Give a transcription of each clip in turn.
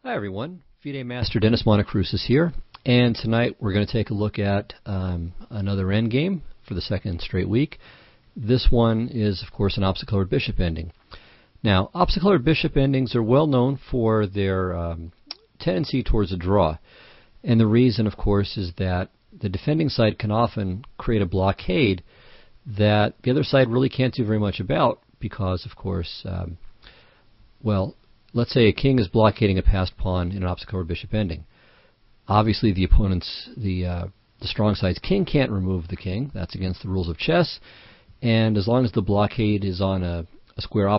Hi everyone, FIDE Master Dennis Monokroussos here, and tonight we're going to take a look at another endgame for the second straight week. This one is, of course, an opposite-colored bishop ending. Now, opposite-colored bishop endings are well known for their tendency towards a draw, and the reason, of course, is that the defending side can often create a blockade that the other side really can't do very much about because, of course, let's say a king is blockading a passed pawn in an opposite-colored bishop ending. Obviously, the opponent's, the strong side's king can't remove the king. That's against the rules of chess. And as long as the blockade is on a square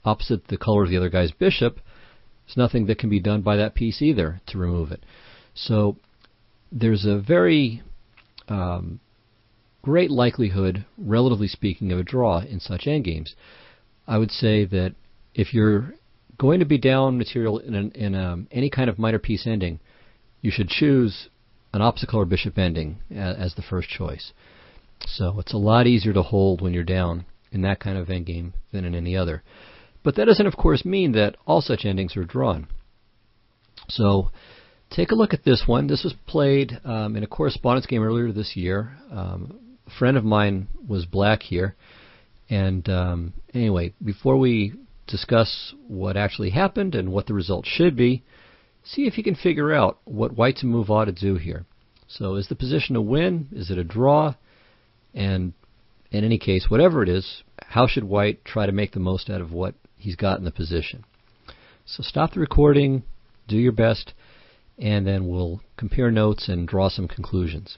opposite the color of the other guy's bishop, there's nothing that can be done by that piece either to remove it. So there's a very great likelihood, relatively speaking, of a draw in such endgames. I would say that if you're going to be down material in any kind of minor piece ending, you should choose an opposite-color bishop ending as the first choice. So it's a lot easier to hold when you're down in that kind of endgame than in any other. But that doesn't, of course, mean that all such endings are drawn. So take a look at this one. This was played in a correspondence game earlier this year. A friend of mine was black here. And anyway, before we discuss what actually happened and what the result should be, see if you can figure out what white's move ought to do here. So is the position a win? Is it a draw? And in any case, whatever it is, how should white try to make the most out of what he's got in the position? So stop the recording, do your best, and then we'll compare notes and draw some conclusions.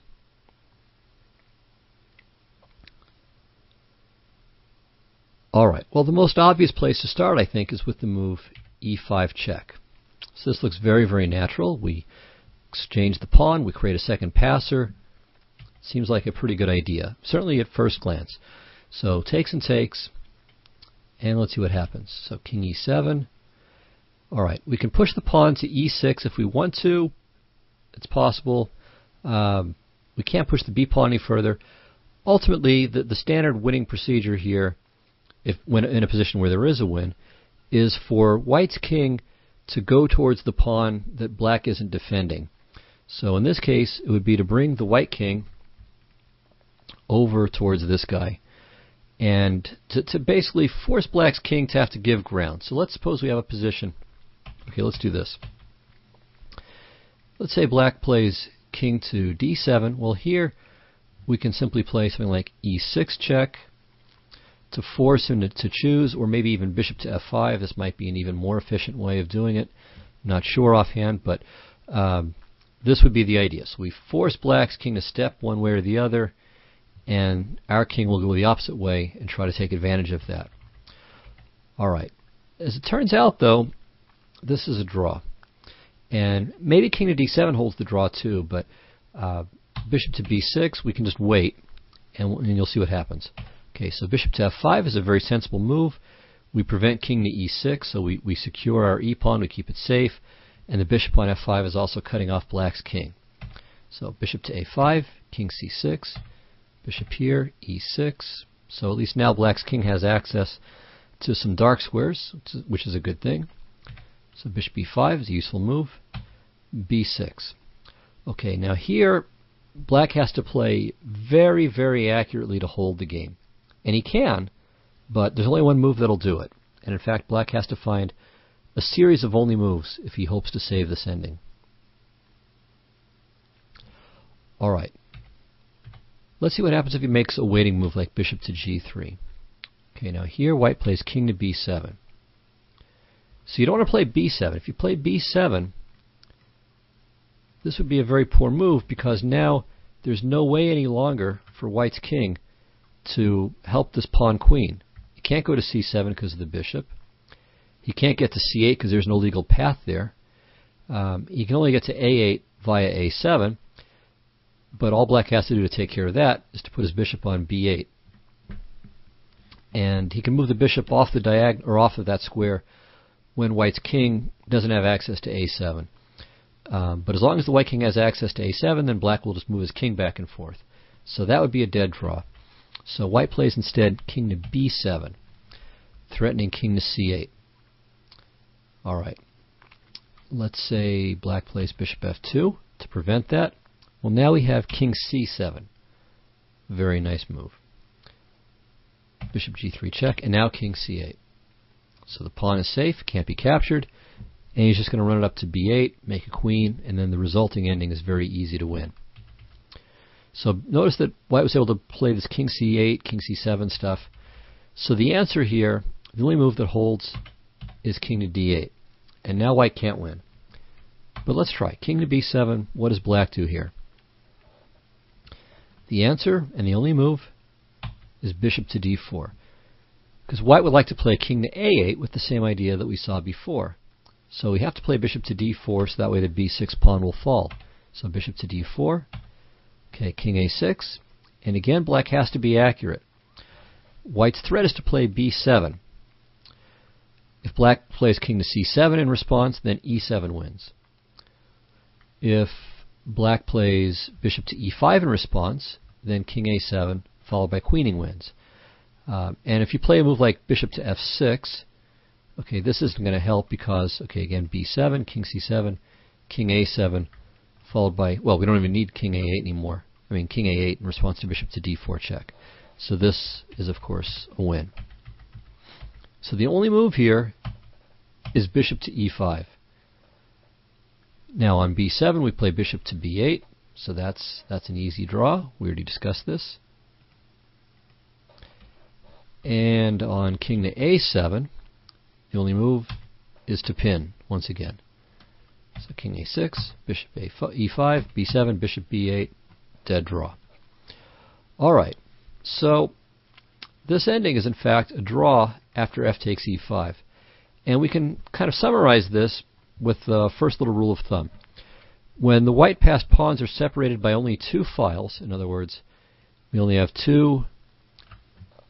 Alright, well, the most obvious place to start, I think, is with the move e5 check. So this looks very, very natural. We exchange the pawn, we create a second passer. Seems like a pretty good idea, certainly at first glance. So takes and takes, and let's see what happens. So king e7. Alright, we can push the pawn to e6 if we want to. It's possible. We can't push the b pawn any further. Ultimately, the standard winning procedure here, when in a position where there is a win, is for white's king to go towards the pawn that black isn't defending. So in this case, it would be to bring the white king over towards this guy and to basically force black's king to have to give ground. So let's suppose we have a position. Okay, let's do this. Let's say black plays king to d7. Well, here we can simply play something like e6 check to force him to choose, or maybe even bishop to f5. This might be an even more efficient way of doing it. Not sure offhand, but this would be the idea. So we force black's king to step one way or the other, and our king will go the opposite way and try to take advantage of that. Alright. As it turns out, though, this is a draw. And maybe king to d7 holds the draw too, but bishop to b6, we can just wait, and you'll see what happens. Okay, so bishop to f5 is a very sensible move. We prevent king to e6, so we secure our e-pawn, we keep it safe, and the bishop on f5 is also cutting off black's king. So bishop to a5, king c6, bishop here, e6. So at least now black's king has access to some dark squares, which is a good thing. So bishop e5 is a useful move. b6. Okay, now here black has to play very, very accurately to hold the game. And he can, but there's only one move that'll do it. And in fact, black has to find a series of only moves if he hopes to save this ending. Alright. Let's see what happens if he makes a waiting move like bishop to g3. Okay, now here white plays king to b7. So you don't want to play b7. If you play b7, this would be a very poor move because now there's no way any longer for white's king to help this pawn queen. He can't go to c7 because of the bishop. He can't get to c8 because there's no legal path there. He can only get to a8 via a7, but all black has to do to take care of that is to put his bishop on b8. And he can move the bishop off the diagonal or off of that square when white's king doesn't have access to a7. But as long as the white king has access to a7, then black will just move his king back and forth. So that would be a dead draw. So white plays instead king to b7, threatening king to c8. Alright. let's say black plays bishop f2 to prevent that. Well, now we have king c7. Very nice move. Bishop g3 check, and now king c8. So the pawn is safe, can't be captured, and he's just going to run it up to b8, make a queen, and then the resulting ending is very easy to win. So notice that White was able to play this king c8, king c7 stuff. So the answer here, the only move that holds is king to d8. And now White can't win. But let's try. King to b7, what does black do here? The answer, and the only move, is bishop to d4. Because White would like to play king to a8 with the same idea that we saw before. So we have to play bishop to d4 so that way the b6 pawn will fall. So bishop to d4. Okay, king a6. And again, black has to be accurate. White's threat is to play b7. If black plays king to c7 in response, then e7 wins. If black plays bishop to e5 in response, then king a7 followed by queening wins. And if you play a move like bishop to f6, okay, this isn't going to help because, okay, again, b7, king c7, king a7, followed by, well, we don't even need king a8 anymore. I mean, king a8 in response to bishop to d4 check. So this is, of course, a win. So the only move here is bishop to e5. Now on b7 we play bishop to b8, so that's an easy draw. We already discussed this. And on king to a7, the only move is to pin once again. So king a6, bishop e5, b7, bishop b8, dead draw. Alright, so this ending is in fact a draw after f takes e5. And we can kind of summarize this with the first little rule of thumb. When the white passed pawns are separated by only two files, in other words, we only have two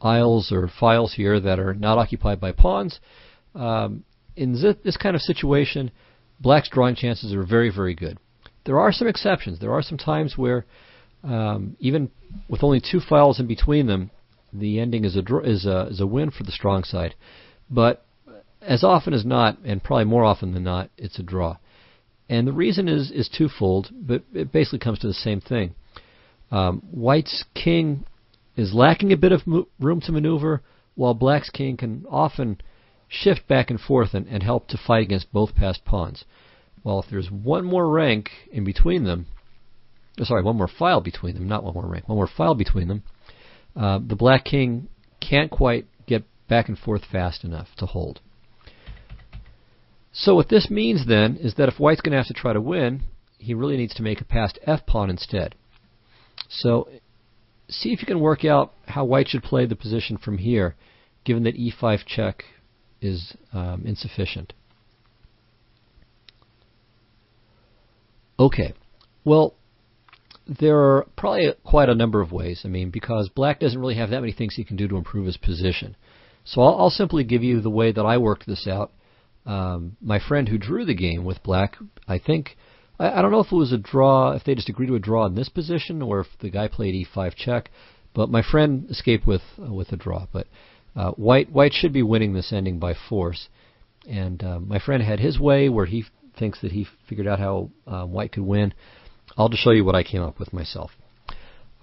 aisles or files here that are not occupied by pawns, in this kind of situation, black's drawing chances are very, very good. There are some exceptions. There are some times where even with only two files in between them, the ending is a win for the strong side. But as often as not, and probably more often than not, it's a draw. And the reason is twofold, but it basically comes to the same thing. White's king is lacking a bit of room to maneuver, while black's king can often shift back and forth and help to fight against both passed pawns. Well, if there's one more rank in between them, sorry, one more file between them, not one more rank, one more file between them, the black king can't quite get back and forth fast enough to hold. So what this means then is that if White's going to have to try to win, he really needs to make a passed f-pawn instead. So see if you can work out how White should play the position from here, given that e5 check is insufficient. Okay, well, there are probably quite a number of ways. I mean, because black doesn't really have that many things he can do to improve his position. So I'll simply give you the way that I worked this out. My friend who drew the game with black, I think, I don't know if it was a draw, if they just agreed to a draw in this position, or if the guy played e5 check, but my friend escaped with a draw. But White should be winning this ending by force. And my friend had his way where he thinks that he figured out how White could win. I'll just show you what I came up with myself.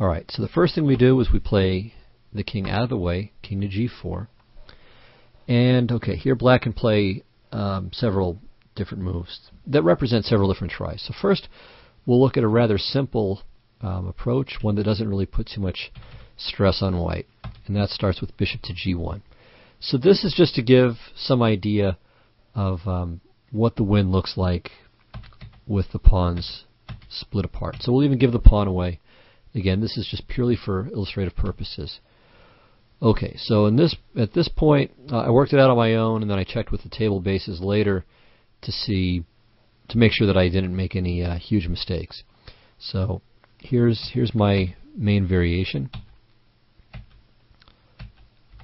Alright, so the first thing we do is we play the king out of the way, king to g4. And, okay, here black can play several different moves that represent several different tries. So first, we'll look at a rather simple approach, one that doesn't really put too much stress on White. And that starts with bishop to g1. So this is just to give some idea of what the win looks like with the pawns split apart. So we'll even give the pawn away. Again, this is just purely for illustrative purposes. Okay, so at this point, I worked it out on my own, and then I checked with the table bases later to make sure that I didn't make any huge mistakes. So here's my main variation.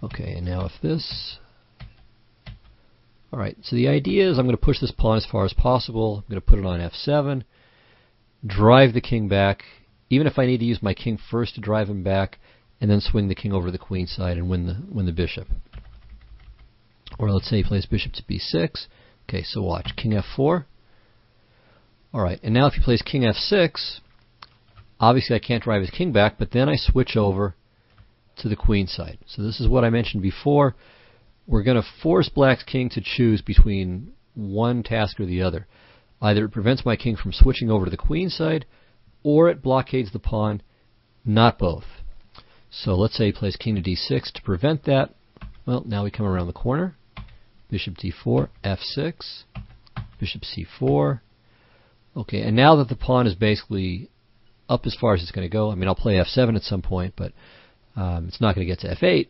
Okay, and now if this... Alright, so the idea is I'm going to push this pawn as far as possible. I'm going to put it on f7, drive the king back, even if I need to use my king first to drive him back, and then swing the king over the queen side and win the bishop. Or let's say he plays bishop to b6. Okay, so watch. King f4. Alright, and now if he plays king f6, obviously I can't drive his king back, but then I switch over to the queen side. So this is what I mentioned before. We're going to force black's king to choose between one task or the other. Either it prevents my king from switching over to the queen side, or it blockades the pawn, not both. So let's say he plays king to d6 to prevent that. Well, now we come around the corner. Bishop d4, f6, bishop c4. Okay, and now that the pawn is basically up as far as it's going to go, I mean, I'll play f7 at some point, but it's not going to get to f8.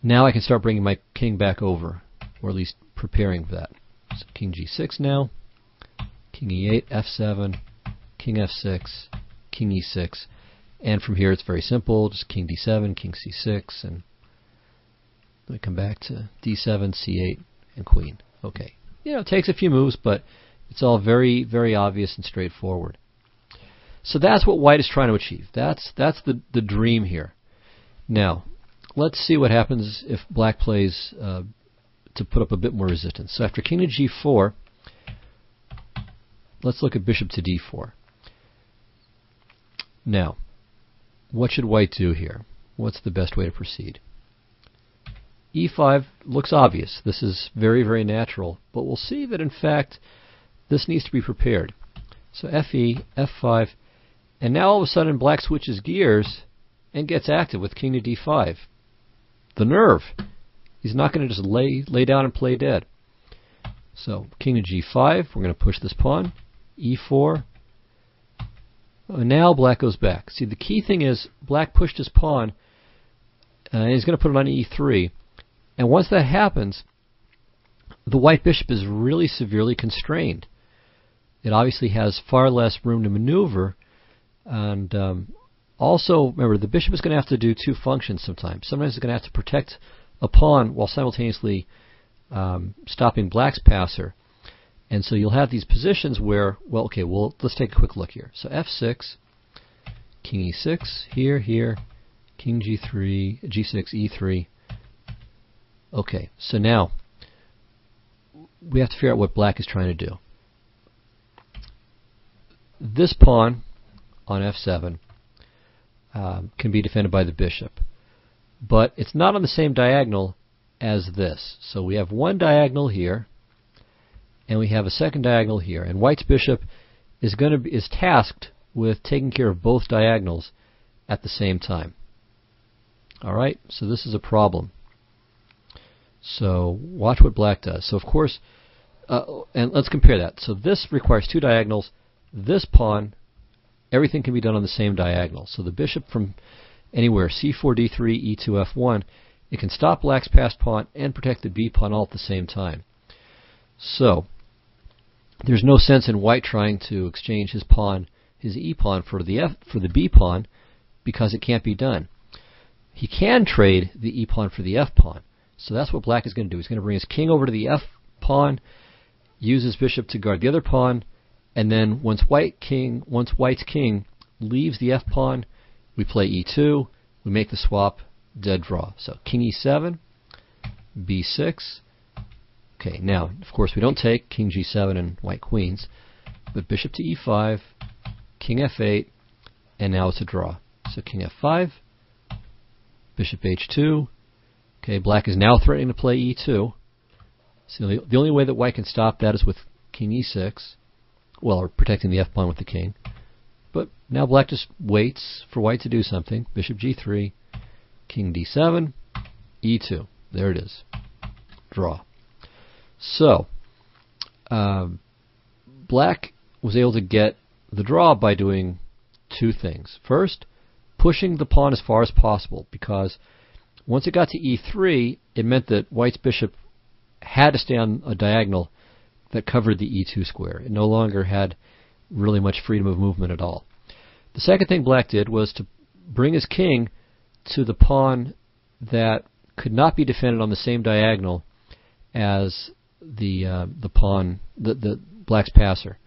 Now I can start bringing my king back over, or at least preparing for that. So king g6 now, king e8, f7, king f6, king e6, and from here it's very simple, just king d7, king c6, and we come back to d7, c8, and queen. Okay, it takes a few moves, but it's all very, very obvious and straightforward. So that's what white is trying to achieve. That's the dream here. Now, let's see what happens if black plays to put up a bit more resistance. So after king to g4, let's look at bishop to d4. Now, what should white do here? What's the best way to proceed? e5 looks obvious. This is very, very natural. But we'll see that, in fact, this needs to be prepared. So fe, f5, and now all of a sudden black switches gears and gets active with king to d5. The nerve. He's not going to just lay down and play dead. So king to g5, we're going to push this pawn. e4. And now black goes back. See, the key thing is black pushed his pawn, and he's going to put it on e3. And once that happens, the white bishop is really severely constrained. It obviously has far less room to maneuver, and also, remember, the bishop is going to have to do two functions sometimes. Sometimes it's going to have to protect a pawn while simultaneously stopping black's passer. And so you'll have these positions where, let's take a quick look here. So f6, king e6, here, king g3, g6, e3. Okay, so now we have to figure out what black is trying to do. This pawn on f7 can be defended by the bishop, but it's not on the same diagonal as this. So we have one diagonal here, and we have a second diagonal here, and white's bishop is tasked with taking care of both diagonals at the same time. All right, so this is a problem. So watch what black does. So of course, and let's compare that. So this requires two diagonals. This pawn, everything can be done on the same diagonal. So the bishop from anywhere, c4, d3, e2, f1, it can stop black's passed pawn and protect the b pawn all at the same time. So there's no sense in white trying to exchange his pawn, his e pawn, for the b pawn, because it can't be done. He can trade the e pawn for the f pawn. So that's what black is going to do. He's going to bring his king over to the f pawn, use his bishop to guard the other pawn, and then once white's king leaves the f pawn, we play e2, we make the swap, dead draw. So king e7, b6. Okay, now, of course, we don't take king g7 and white queens, but bishop to e5, king f8, and now it's a draw. So king f5, bishop h2. Okay, black is now threatening to play e2. So the only way that white can stop that is with king e6. Well, or protecting the f-pawn with the king. But now black just waits for white to do something. Bishop g3, king d7, e2. There it is. Draw. So, black was able to get the draw by doing two things. First, pushing the pawn as far as possible, because once it got to e3, it meant that white's bishop had to stay on a diagonal that covered the e2 square. It no longer had really much freedom of movement at all. The second thing black did was to bring his king to the pawn that could not be defended on the same diagonal as the pawn, the black's passer.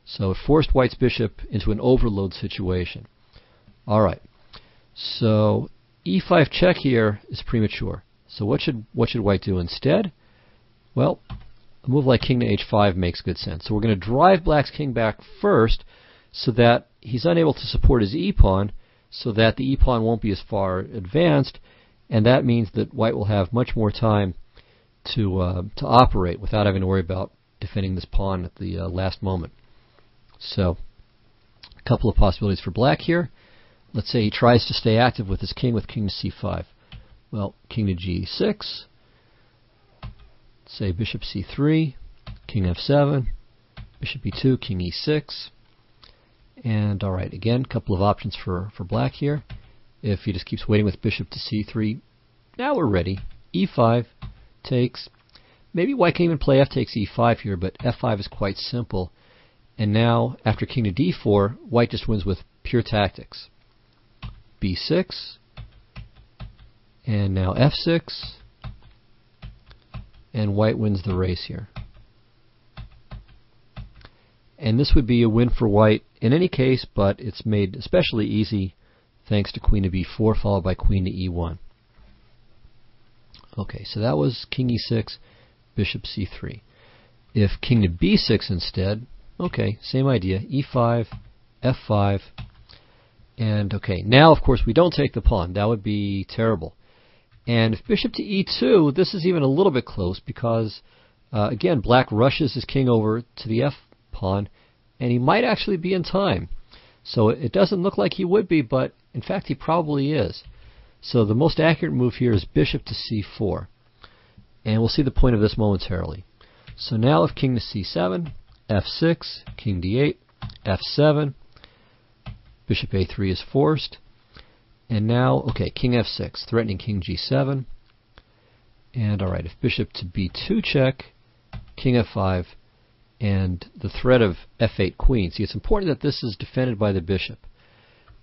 So it forced white's bishop into an overload situation. All right. So e5 check here is premature. So what should white do instead? Well, a move like king to h5 makes good sense. So we're going to drive black's king back first so that he's unable to support his e-pawn, so that the e-pawn won't be as far advanced, and that means that white will have much more time to operate without having to worry about defending this pawn at the last moment. So, a couple of possibilities for black here. Let's say he tries to stay active with his king to c5. Well, king to g6, say bishop c3, king f7, bishop e2, king e6, and alright, again, a couple of options for black here. If he just keeps waiting with bishop to c3, now we're ready. e5 takes. Maybe white can even play f takes e5 here, but f5 is quite simple. And now, after king to d4, white just wins with pure tactics. b6, and now f6, and white wins the race here. And this would be a win for white in any case, but it's made especially easy thanks to queen to b4 followed by queen to e1. Okay, so that was king e6, bishop c3. If king to b6 instead, okay, same idea, e5, f5, and okay, now of course we don't take the pawn. That would be terrible. And if bishop to e2, this is even a little bit close because, again, black rushes his king over to the f pawn, and he might actually be in time. So it doesn't look like he would be, but in fact he probably is. So the most accurate move here is bishop to c4. And we'll see the point of this momentarily. So now if king to c7, f6, king d8, f7, bishop a3 is forced. And now, okay, king f6, threatening king g7. And alright, if bishop to b2 check, king f5, and the threat of f8 queen. See, it's important that this is defended by the bishop,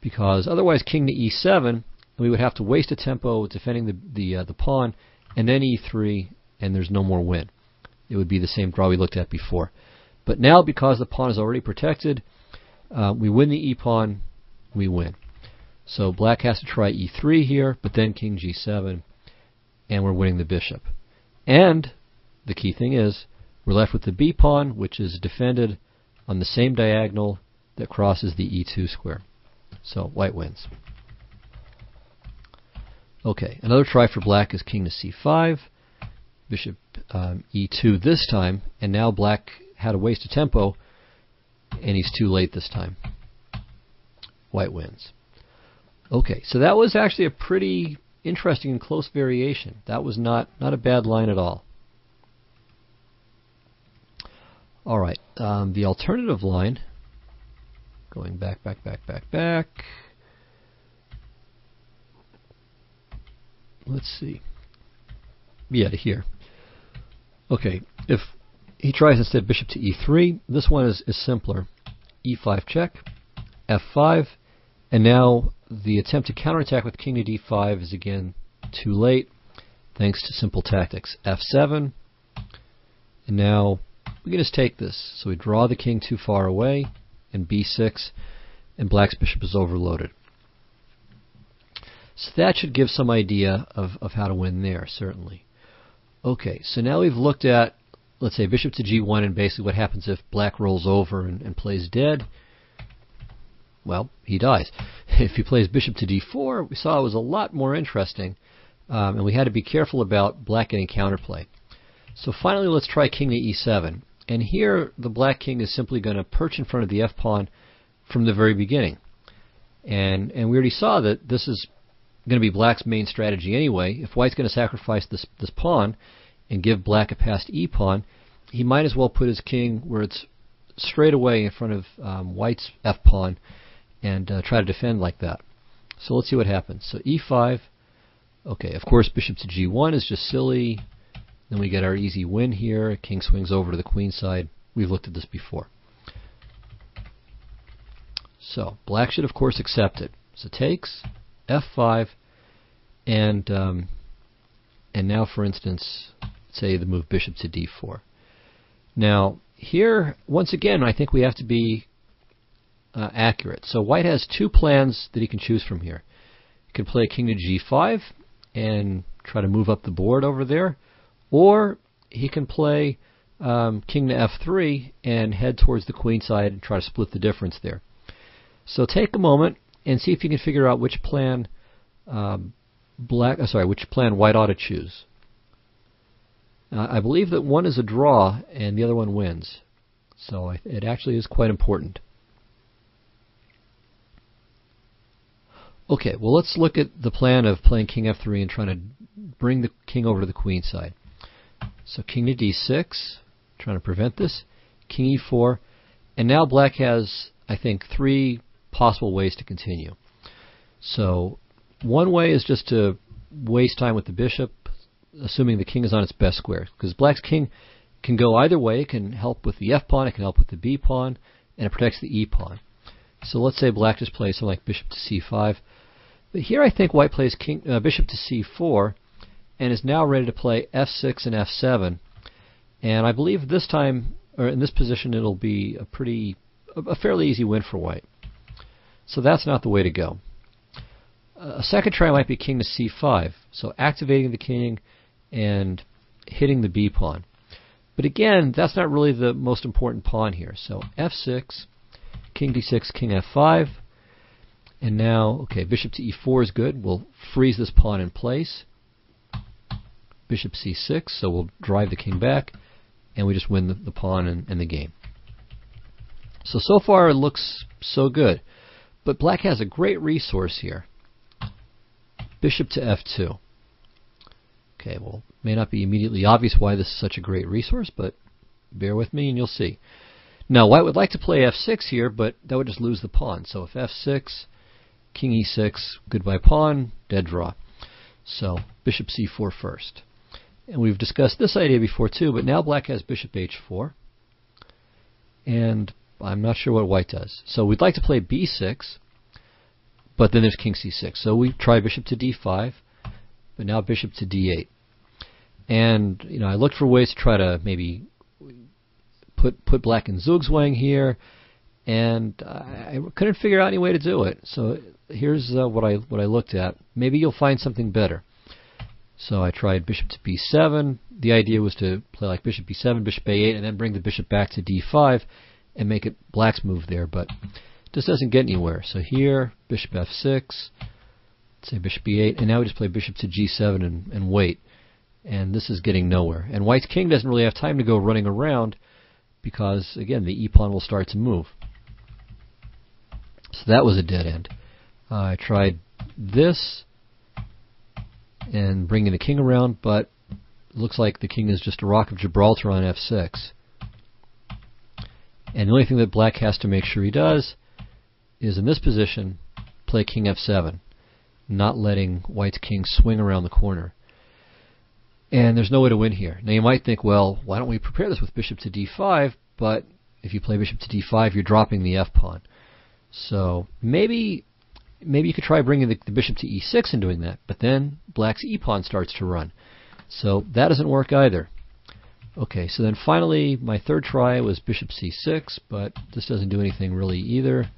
because otherwise king to e7, we would have to waste a tempo defending the pawn, and then e3, and there's no more win. It would be the same draw we looked at before. But now, because the pawn is already protected, we win the e-pawn, we win. So black has to try e3 here, but then king g7, and we're winning the bishop. And the key thing is, we're left with the b-pawn, which is defended on the same diagonal that crosses the e2 square. So white wins. Okay, another try for black is king to c5, bishop e2 this time, and now black had to waste a tempo, and he's too late this time. White wins. Okay, so that was actually a pretty interesting and close variation. That was not a bad line at all. Alright, the alternative line, going back. Let's see. Yeah, to here. Okay, if he tries instead bishop to e3, this one is simpler. e5 check, f5, and now the attempt to counterattack with king to d5 is again too late, thanks to simple tactics. f7, and now we can just take this. So we draw the king too far away, and b6, and black's bishop is overloaded. So that should give some idea of how to win there, certainly. Okay, so now we've looked at, let's say, bishop to g1, and basically what happens if black rolls over and plays dead. Well, he dies. If he plays bishop to d4, we saw it was a lot more interesting, and we had to be careful about black getting counterplay. So finally, let's try king to e7. And here, the black king is simply going to perch in front of the f-pawn from the very beginning. And we already saw that this is going to be black's main strategy anyway. If white's going to sacrifice this pawn and give black a passed e-pawn, he might as well put his king where it's straight away in front of white's f-pawn and try to defend like that. So let's see what happens. So e5, okay, of course bishop to g1 is just silly. Then we get our easy win here. King swings over to the queen side. We've looked at this before. So black should of course accept it. So takes, f5, and now for instance, say the move bishop to d4. Now here, once again, I think we have to be accurate. So white has two plans that he can choose from here. He can play king to g5 and try to move up the board over there, or he can play king to f3 and head towards the queen side and try to split the difference there. So take a moment and see if you can figure out which plan which plan white ought to choose. I believe that one is a draw and the other one wins. So it actually is quite important. Okay, well, let's look at the plan of playing king f3 and trying to bring the king over to the queen side. So king to d6, trying to prevent this. King e4. And now black has, I think, 3 possible ways to continue. So one way is just to waste time with the bishop, assuming the king is on its best square. Because black's king can go either way. It can help with the f-pawn, it can help with the b-pawn, and it protects the e-pawn. So let's say black just plays something like bishop to c5. But here I think white plays bishop to c4 and is now ready to play f6 and f7. And I believe this time, or in this position, it'll be a fairly easy win for white. So that's not the way to go. A second try might be king to c5, so activating the king and hitting the b-pawn. But again, that's not really the most important pawn here. So f6, king d6, king f5, and now, okay, bishop to e4 is good. We'll freeze this pawn in place. Bishop c6, so we'll drive the king back, and we just win the pawn and the game. So far it looks so good. But black has a great resource here. Bishop to f2. Okay, well, it may not be immediately obvious why this is such a great resource, but bear with me and you'll see. Now, white would like to play f6 here, but that would just lose the pawn. So if f6, king e6, goodbye pawn, dead draw. So bishop c4 first. And we've discussed this idea before too, but now black has bishop h4. And I'm not sure what white does. So we'd like to play b6, but then there's king c6. So we try bishop to d5, but now bishop to d8. And I looked for ways to try to maybe put black in Zugzwang here, and I couldn't figure out any way to do it. So here's what I looked at. Maybe you'll find something better. So I tried bishop to b7. The idea was to play like bishop b7, bishop a8, and then bring the bishop back to d5 and make it black's move there, but this doesn't get anywhere. So here, bishop f6, say bishop e8, and now we just play bishop to g7 and wait. And this is getting nowhere. And white's king doesn't really have time to go running around because, again, the e-pawn will start to move. So that was a dead end. I tried this and bringing the king around, but it looks like the king is just a rock of Gibraltar on f6. And the only thing that black has to make sure he does is, in this position, play king f7, not letting white's king swing around the corner. And there's no way to win here. Now you might think, well, why don't we prepare this with bishop to d5? But if you play bishop to d5, you're dropping the f-pawn. So maybe you could try bringing the bishop to e6 and doing that, but then black's e-pawn starts to run. So that doesn't work either. Okay, so then finally my third try was bishop c6, but this doesn't do anything really either.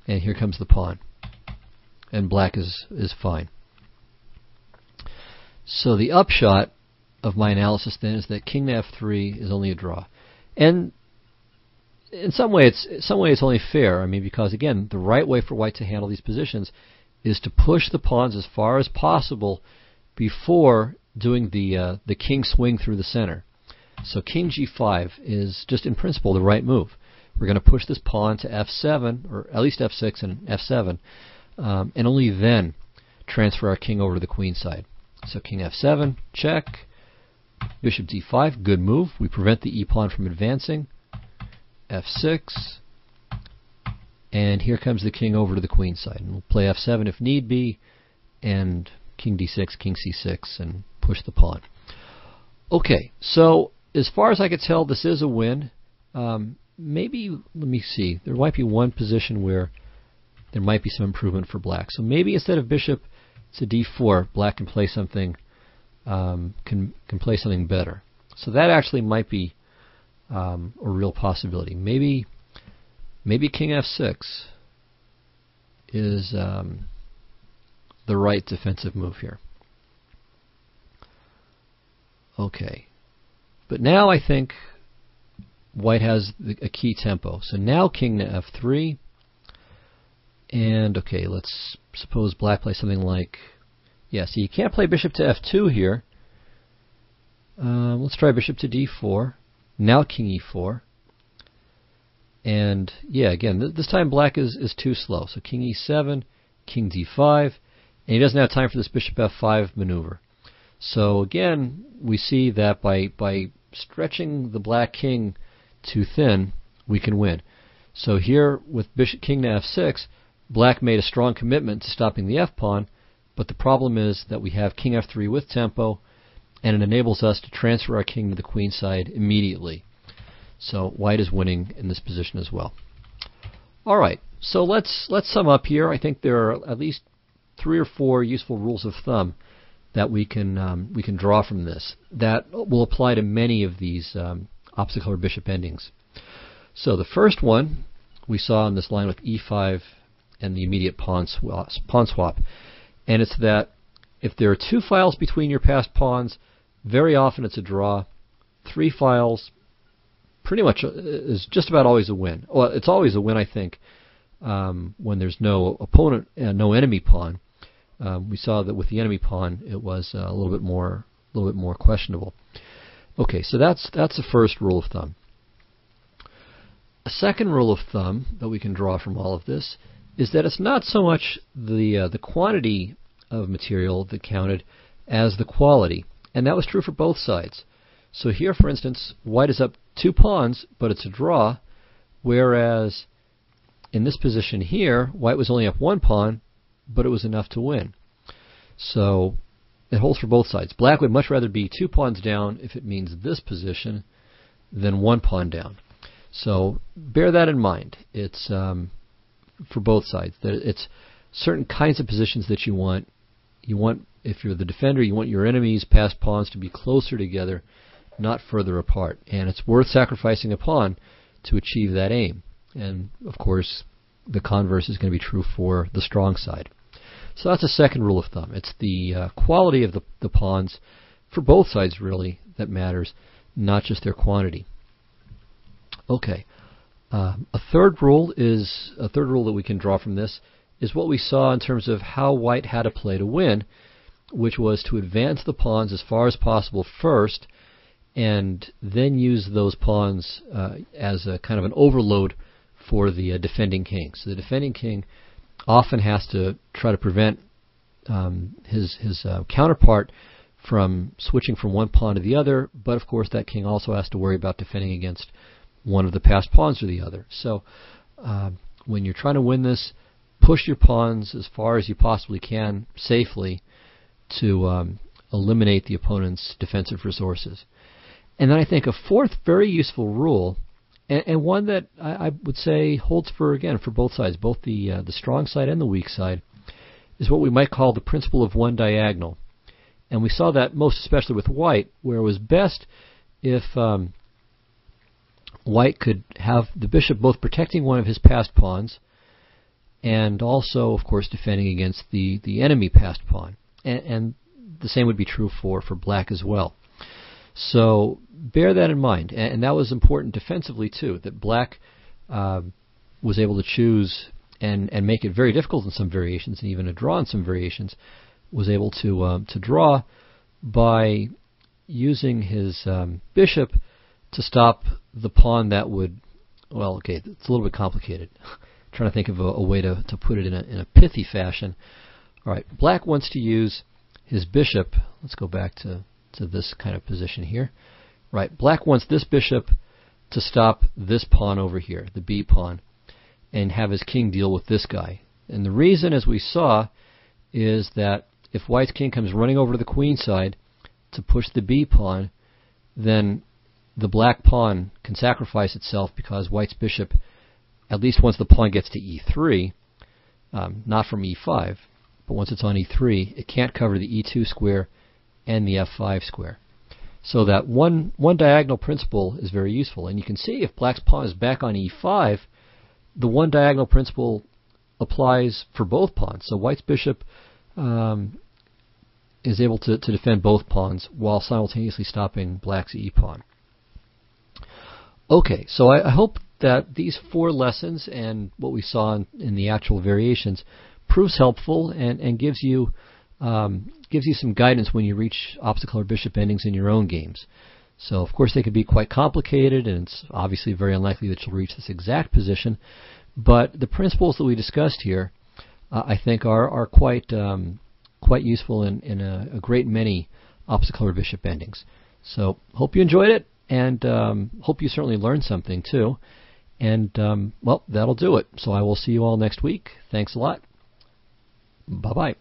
And here comes the pawn. And black is fine. So the upshot of my analysis then is that king to f3 is only a draw. And in some way it's only fair. I mean, because again, the right way for white to handle these positions is to push the pawns as far as possible before doing the king swing through the center. So king g5 is just in principle the right move. We're going to push this pawn to f7, or at least f6 and f7, and only then transfer our king over to the queen side. So king f7, check. Bishop d5, good move. We prevent the e-pawn from advancing. f6. And here comes the king over to the queen side. And we'll play f7 if need be. And king d6, king c6, and push the pawn. Okay, so as far as I could tell, this is a win. Maybe, let me see, there might be one position where there might be some improvement for black. So maybe instead of bishop to d4, black can play something play something better. So that actually might be a real possibility. Maybe king f6 is the right defensive move here. Okay, But now I think white has a key tempo. So now king to f3. And okay, let's suppose black plays something like, yeah, so you can't play bishop to f2 here. Let's try bishop to d4. Now king e4. And yeah, again, this time black is too slow. So king e7, king d5, and he doesn't have time for this bishop f5 maneuver. So again, we see that by stretching the black king too thin, we can win. So here with bishop king to f6, black made a strong commitment to stopping the f-pawn, but the problem is that we have king f3 with tempo, and it enables us to transfer our king to the queen side immediately. So white is winning in this position as well. All right, so let's sum up here. I think there are at least 3 or 4 useful rules of thumb that we can draw from this that will apply to many of these opposite color bishop endings. So the first one we saw in this line with e5 and the immediate pawn swap, and it's that if there are 2 files between your passed pawns, very often it's a draw. 3 files pretty much is just about always a win. Well, it's always a win, I think, when there's no opponent, no enemy pawn. We saw that with the enemy pawn, it was a little bit more questionable. Okay, so that's the first rule of thumb. A second rule of thumb that we can draw from all of this is that it's not so much the quantity of material that counted as the quality, and that was true for both sides. So here, for instance, white is up 2 pawns, but it's a draw, whereas in this position here, white was only up 1 pawn, but it was enough to win. So it holds for both sides. Black would much rather be 2 pawns down if it means this position than 1 pawn down. So bear that in mind. It's for both sides. It's certain kinds of positions that you want. You want, if you're the defender, you want your enemy's passed pawns to be closer together, not further apart. And it's worth sacrificing a pawn to achieve that aim. And of course, the converse is going to be true for the strong side. So that's a second rule of thumb. It's the quality of the pawns for both sides, really, that matters, not just their quantity. Okay. A third rule that we can draw from this is what we saw in terms of how white had to play to win, which was to advance the pawns as far as possible first, and then use those pawns as a kind of an overload for the defending king. So the defending king often has to try to prevent his counterpart from switching from one pawn to the other, but of course that king also has to worry about defending against one of the passed pawns or the other. So when you're trying to win this, push your pawns as far as you possibly can safely to eliminate the opponent's defensive resources. And then I think a fourth very useful rule, and one that I would say holds for both sides, both the strong side and the weak side, is what we might call the principle of one diagonal. And we saw that most especially with white, where it was best if white could have the bishop both protecting one of his passed pawns and also, of course, defending against the enemy passed pawn. And the same would be true for black as well. So bear that in mind. And that was important defensively, too, that black was able to choose and make it very difficult in some variations, and even a draw in some variations, was able to draw by using his bishop to stop the pawn that would, well, okay, it's a little bit complicated. Trying to think of a way to put it in a pithy fashion. All right, black wants to use his bishop. Let's go back to this kind of position here. Right, black wants this bishop to stop this pawn over here, the b pawn, and have his king deal with this guy. And the reason, as we saw, is that if white's king comes running over to the queen side to push the b pawn, then the black pawn can sacrifice itself because white's bishop, at least once the pawn gets to e3, not from e5, but once it's on e3, it can't cover the e2 square and the f5 square. So that one diagonal principle is very useful. And you can see if black's pawn is back on e5, the one diagonal principle applies for both pawns. So white's bishop is able to defend both pawns while simultaneously stopping black's e pawn. Okay, so I hope that these 4 lessons and what we saw in the actual variations proves helpful and gives you some guidance when you reach obstacle or bishop endings in your own games. So of course they can be quite complicated, and it's obviously very unlikely that you'll reach this exact position. But the principles that we discussed here, I think, are quite useful in a great many obstacle or bishop endings. So hope you enjoyed it, and hope you certainly learned something too. And well, that'll do it. So I will see you all next week. Thanks a lot. Bye-bye.